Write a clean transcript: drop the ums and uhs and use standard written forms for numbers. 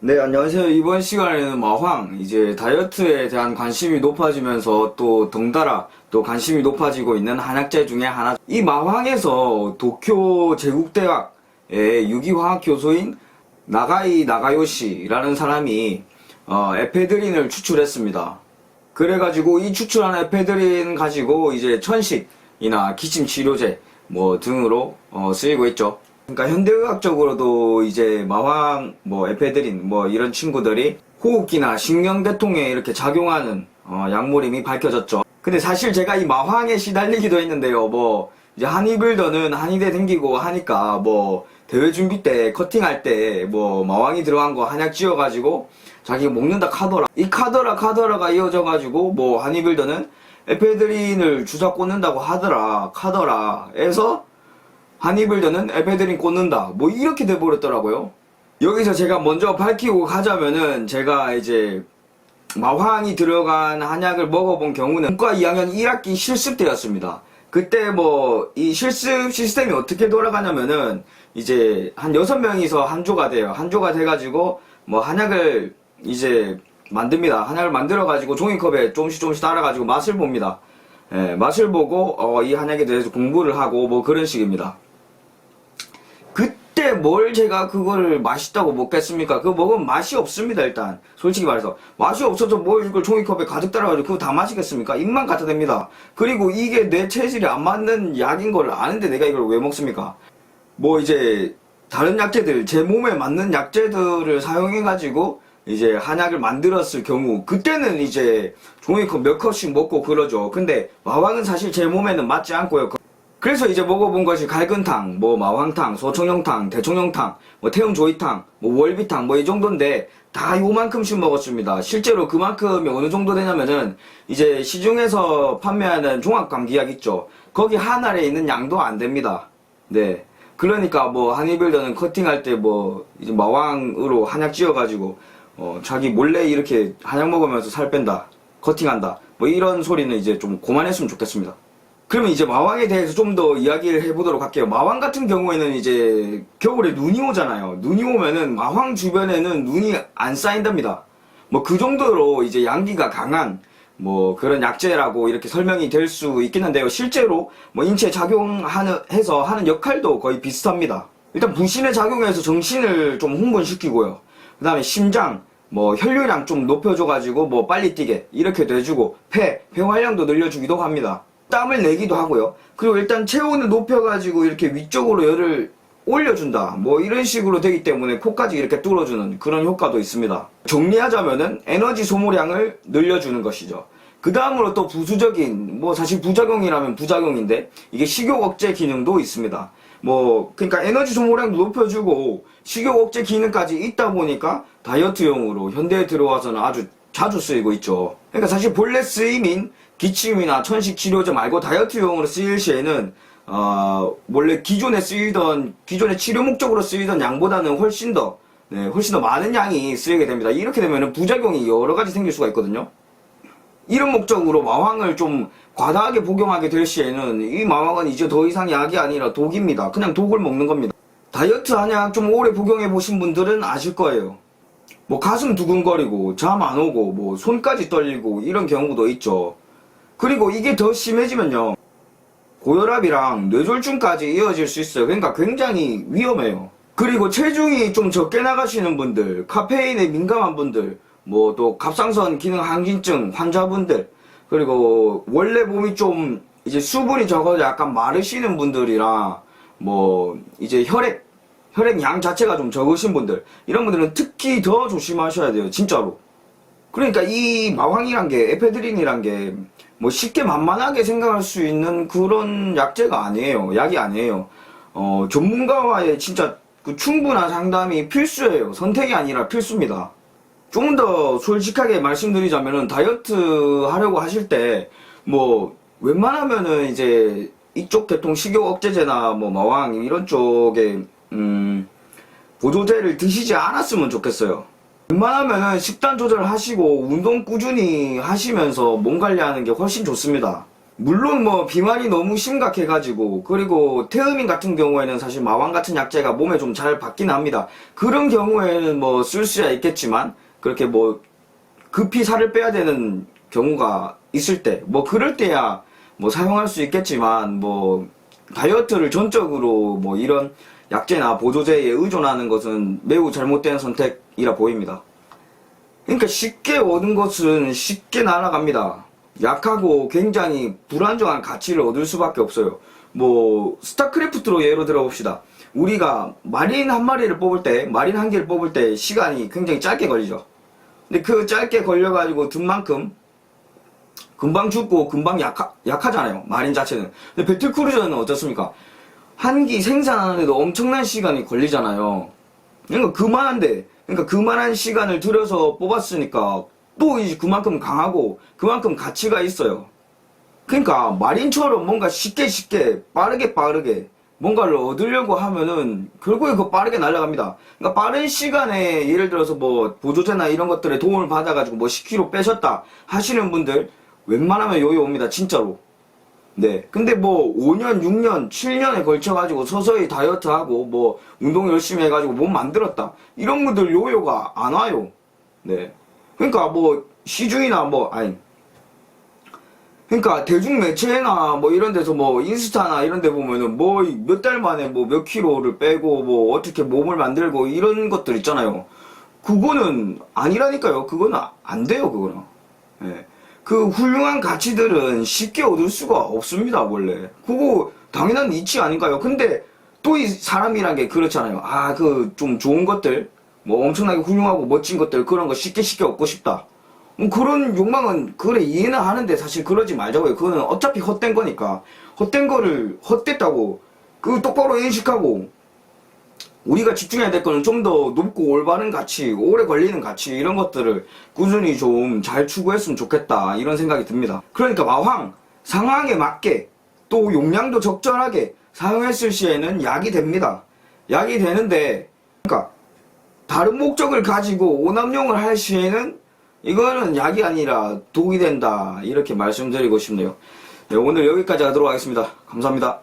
네, 안녕하세요. 이번 시간에는 마황, 이제 다이어트에 대한 관심이 높아지면서 또 덩달아 또 관심이 높아지고 있는 한약재 중에 하나. 이 마황에서 도쿄 제국대학의 유기화학 교수인 나가이 나가요시라는 사람이 에페드린을 추출했습니다. 그래가지고 이 추출한 에페드린 가지고 이제 천식이나 기침 치료제 뭐 등으로 쓰이고 있죠. 그러니까 현대의학적으로도 이제 마황, 에페드린 이런 친구들이 호흡기나 신경대통에 이렇게 작용하는 약물임이 밝혀졌죠. 근데 사실 제가 이 마황에 시달리기도 했는데요. 이제 한의빌더는 한의대 댕기고 하니까 대회 준비 때 커팅할 때 마황이 들어간 거 한약 지어가지고 자기가 먹는다 카더라, 이 카더라가 이어져가지고 한의빌더는 에페드린을 주사 꽂는다고 하더라 카더라 에서 한의빌더는 에페드린 꽂는다 이렇게 돼버렸더라고요. 여기서 제가 먼저 밝히고 가자면은, 제가 이제 마황이 들어간 한약을 먹어본 경우는 문과 2학년 1학기 실습 때였습니다. 그때 이 실습 시스템이 어떻게 돌아가냐면은, 이제 한 6명이서 한 조가 돼요. 한 조가 돼가지고 한약을 이제 만듭니다. 한약을 만들어가지고 종이컵에 조금씩 따라가지고 맛을 봅니다. 맛을 보고 이 한약에 대해서 공부를 하고 그런 식입니다. 그때 뭘 제가 그걸 맛있다고 먹겠습니까? 그거 먹으면 맛이 없습니다. 일단 솔직히 말해서 맛이 없어서 이걸 종이컵에 가득 따라가지고 그거 다 마시겠습니까? 입만 갖다 댑니다. 그리고 이게 내 체질에 안 맞는 약인 걸 아는데 내가 이걸 왜 먹습니까? 이제 다른 약재들, 제 몸에 맞는 약재들을 사용해가지고 이제 한약을 만들었을 경우, 그때는 이제 종이컵 몇 컵씩 먹고 그러죠. 근데 마황은 사실 제 몸에는 맞지 않고요. 그래서 이제 먹어본 것이 갈근탕, 마황탕, 소청룡탕, 대청룡탕, 태음조이탕, 월비탕 이 정도인데 다 요만큼씩 먹었습니다. 실제로 그만큼이 어느 정도 되냐면은, 이제 시중에서 판매하는 종합감기약 있죠. 거기 한 알에 있는 양도 안 됩니다. 네. 그러니까 한의빌더는 커팅할 때 이제 마왕으로 한약 지어가지고 자기 몰래 이렇게 한약 먹으면서 살 뺀다, 커팅한다, 이런 소리는 이제 좀 그만했으면 좋겠습니다. 그러면 이제 마왕에 대해서 좀 더 이야기를 해보도록 할게요. 마왕 같은 경우에는 이제 겨울에 눈이 오잖아요. 눈이 오면은 마왕 주변에는 눈이 안 쌓인답니다. 그 정도로 이제 양기가 강한 그런 약재라고 이렇게 설명이 될 수 있겠는데요. 실제로 인체에 작용해서 하는 역할도 거의 비슷합니다. 일단 부신에 작용해서 정신을 좀 흥분시키고요. 그 다음에 심장, 혈류량 좀 높여줘가지고 빨리 뛰게 이렇게 돼주고, 폐활량도 늘려주기도 합니다. 땀을 내기도 하고요. 그리고 일단 체온을 높여가지고 이렇게 위쪽으로 열을 올려준다, 이런 식으로 되기 때문에 코까지 이렇게 뚫어주는 그런 효과도 있습니다. 정리하자면은 에너지 소모량을 늘려주는 것이죠. 그 다음으로 또 부수적인, 사실 부작용이라면 부작용인데, 이게 식욕 억제 기능도 있습니다. 그러니까 에너지 소모량도 높여주고 식욕 억제 기능까지 있다 보니까 다이어트용으로 현대에 들어와서는 아주 자주 쓰이고 있죠. 그러니까 사실 본래 쓰임인 기침이나 천식 치료제 말고 다이어트용으로 쓰일 시에는 원래 기존에 치료 목적으로 쓰이던 양보다는 훨씬 더 많은 양이 쓰이게 됩니다. 이렇게 되면 부작용이 여러 가지 생길 수가 있거든요. 이런 목적으로 마황을 좀 과다하게 복용하게 될 시에는 이 마황은 이제 더 이상 약이 아니라 독입니다. 그냥 독을 먹는 겁니다. 다이어트 한약 좀 오래 복용해 보신 분들은 아실 거예요. 가슴 두근거리고 잠 안 오고 손까지 떨리고 이런 경우도 있죠. 그리고 이게 더 심해지면요, 고혈압이랑 뇌졸중까지 이어질 수 있어요. 그러니까 굉장히 위험해요. 그리고 체중이 좀 적게 나가시는 분들, 카페인에 민감한 분들, 또 갑상선 기능 항진증 환자분들, 그리고 원래 몸이 좀 이제 수분이 적어서 약간 마르시는 분들이랑 이제 혈액 양 자체가 좀 적으신 분들, 이런 분들은 특히 더 조심하셔야 돼요. 진짜로. 그러니까 이 마황이란 게, 에페드린이란 게 쉽게 만만하게 생각할 수 있는 그런 약재가 아니에요. 약이 아니에요. 전문가와의 진짜 그 충분한 상담이 필수예요. 선택이 아니라 필수입니다. 좀 더 솔직하게 말씀드리자면은, 다이어트 하려고 하실 때 웬만하면은 이제 이쪽 계통 식욕 억제제나 마왕 이런 쪽에 보조제를 드시지 않았으면 좋겠어요. 웬만하면은 식단 조절하시고 운동 꾸준히 하시면서 몸 관리하는 게 훨씬 좋습니다. 물론 뭐 비만이 너무 심각해가지고, 그리고 태음인 같은 경우에는 사실 마왕 같은 약재가 몸에 좀 잘 받긴 합니다. 그런 경우에는 뭐 쓸 수야 있겠지만, 그렇게 뭐 급히 살을 빼야 되는 경우가 있을 때, 뭐 그럴 때야 뭐 사용할 수 있겠지만, 뭐 다이어트를 전적으로 뭐 이런 약재나 보조제에 의존하는 것은 매우 잘못된 선택이라 보입니다. 그러니까 쉽게 얻은 것은 쉽게 날아갑니다. 약하고 굉장히 불안정한 가치를 얻을 수밖에 없어요. 뭐 스타크래프트로 예로 들어봅시다. 우리가 마린 한 마리를 뽑을 때, 마린 한 개를 뽑을 때 시간이 굉장히 짧게 걸리죠. 근데 그 짧게 걸려가지고 든 만큼 금방 죽고 금방 약하잖아요. 마린 자체는. 근데 배틀크루저는 어떻습니까? 한 기 생산하는데도 엄청난 시간이 걸리잖아요. 그러니까 그만한 시간을 들여서 뽑았으니까 또 이제 그만큼 강하고 그만큼 가치가 있어요. 그러니까 마린처럼 뭔가 쉽게 빠르게 뭔가를 얻으려고 하면은 결국에 그 빠르게 날아갑니다. 그러니까 빠른 시간에 예를 들어서 뭐 보조제나 이런 것들에 도움을 받아가지고 뭐 10kg 빼셨다 하시는 분들 웬만하면 요요 옵니다. 진짜로. 네. 근데 뭐 5년, 6년, 7년에 걸쳐가지고 서서히 다이어트하고 뭐 운동 열심히 해가지고 몸 만들었다. 이런 분들 요요가 안 와요. 네. 그러니까 뭐 시중이나 그러니까 대중 매체나 뭐 이런 데서 뭐 인스타나 이런 데 보면은 뭐 몇 달 만에 뭐 몇 킬로를 빼고 뭐 어떻게 몸을 만들고 이런 것들 있잖아요. 그거는 아니라니까요. 그거는 안 돼요. 그거는. 네. 그 훌륭한 가치들은 쉽게 얻을 수가 없습니다, 원래. 그거 당연한 이치 아닌가요? 근데 또 이 사람이란 게 그렇잖아요. 아, 그 좀 좋은 것들, 뭐 엄청나게 훌륭하고 멋진 것들, 그런 거 쉽게 얻고 싶다. 뭐 그런 욕망은, 그래, 이해는 하는데 사실 그러지 말자고요. 그거는 어차피 헛된 거니까. 헛된 거를 헛됐다고, 그 똑바로 인식하고, 우리가 집중해야 될 거는 좀 더 높고 올바른 가치, 오래 걸리는 가치 이런 것들을 꾸준히 좀 잘 추구했으면 좋겠다 이런 생각이 듭니다. 그러니까 마황, 상황에 맞게 또 용량도 적절하게 사용했을 시에는 약이 됩니다. 약이 되는데 그러니까 다른 목적을 가지고 오남용을 할 시에는 이거는 약이 아니라 독이 된다 이렇게 말씀드리고 싶네요. 네, 오늘 여기까지 하도록 하겠습니다. 감사합니다.